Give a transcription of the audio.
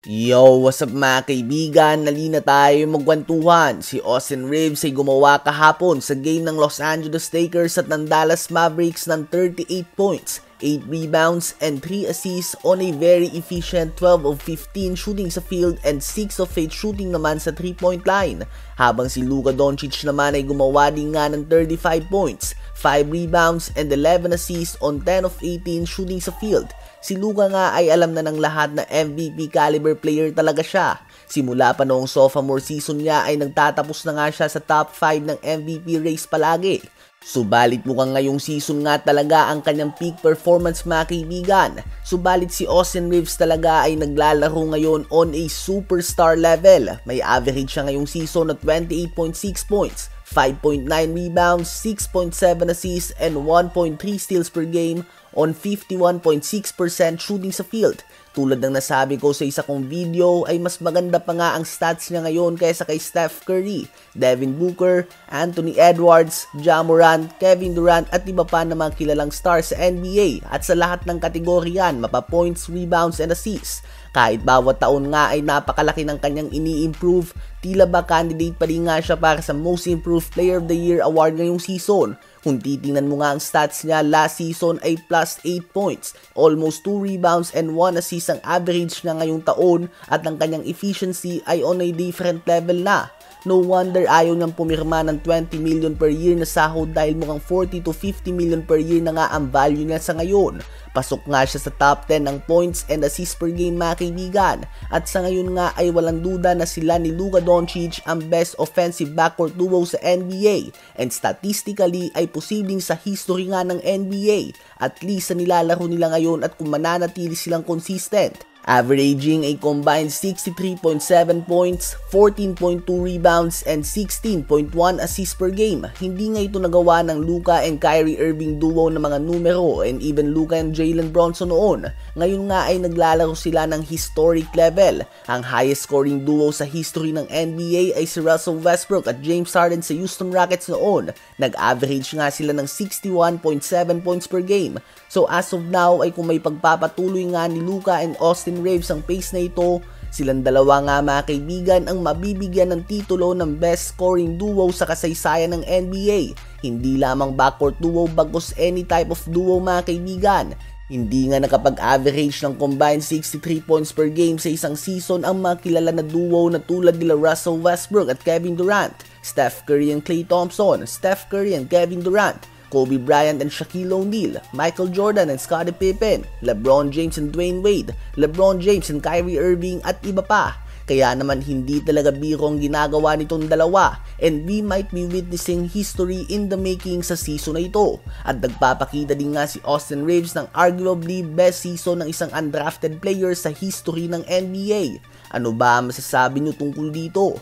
Yo, what's up mga kaibigan? Nalina tayo magkwentuhan. Si Austin Reaves ay gumawa kahapon sa game ng Los Angeles Lakers at ng Dallas Mavericks ng 38 points, 8 rebounds, and 3 assists on a very efficient 12 of 15 shooting sa field and 6 of 8 shooting naman sa 3-point line. Habang si Luka Doncic naman ay gumawa din nga ng 35 points, 5 rebounds, and 11 assists on 10 of 18 shooting sa field. Si Luka nga ay alam na ng lahat na MVP caliber player talaga siya. Simula pa noong sophomore season niya ay nagtatapos na nga siya sa top 5 ng MVP race palagi. Subalit mukhang ngayong season nga talaga ang kanyang peak performance mga kaibigan. Subalit si Austin Reaves talaga ay naglalaro ngayon on a superstar level. May average siya ngayong season na 28.6 points, 5.9 rebounds, 6.7 assists, and 1.3 steals per game on 51.6% shooting sa field. Tulad ng nasabi ko sa isa kong video ay mas maganda pa nga ang stats niya ngayon kaysa kay Steph Curry, Devin Booker, Anthony Edwards, Ja Morant, Kevin Durant at iba pa na mga kilalang stars sa NBA at sa lahat ng kategoryan, mapa points, rebounds, and assists. Kahit bawat taon nga ay napakalaki ng kanyang ini-improve, tila ba candidate pa rin nga siya para sa Most Improved Player of the Year award ngayong season. Kung titingnan mo nga ang stats niya last season ay plus 8 points, almost 2 rebounds and 1 assist ang average niya ngayong taon at ang kanyang efficiency ay on a different level na. No wonder ayaw niyang pumirma ng 20 million per year na sahod dahil mukhang 40 to 50 million per year na nga ang value niya sa ngayon. Pasok nga siya sa top 10 ng points and assists per game mga kaibigan. At sa ngayon nga ay walang duda na sila ni Luka Doncic ang best offensive backcourt duo sa NBA. And statistically ay posibleng sa history nga ng NBA. At least sa nilalaro nila ngayon at kung mananatili silang consistent. Averaging a combined 63.7 points, 14.2 rebounds, and 16.1 assists per game. Hindi nga ito nagawa ng Luka and Kyrie Irving duo ng mga numero and even Luka and Jalen Brunson noon. Ngayon nga ay naglalaro sila ng historic level. Ang highest scoring duo sa history ng NBA ay si Russell Westbrook at James Harden sa Houston Rockets noon. Nag-average nga sila ng 61.7 points per game. So as of now ay kung may pagpapatuloy nga ni Luka and Austin Reaves ang pace na ito, silang dalawa nga mga kaibigan ang mabibigyan ng titulo ng best scoring duo sa kasaysayan ng NBA. Hindi lamang backcourt duo bagkus any type of duo mga kaibigan. Hindi nga nakapag-average ng combined 63 points per game sa isang season ang mga kilala na duo na tulad nila Russell Westbrook at Kevin Durant, Steph Curry and Klay Thompson, Steph Curry and Kevin Durant, Kobe Bryant and Shaquille O'Neal, Michael Jordan and Scottie Pippen, LeBron James and Dwayne Wade, LeBron James and Kyrie Irving at iba pa. Kaya naman hindi talaga biro ang ginagawa nitong dalawa and we might be witnessing history in the making sa season na ito. At nagpapakita din nga si Austin Reaves ng arguably best season ng isang undrafted player sa history ng NBA. Ano ba ang masasabi niyo tungkol dito?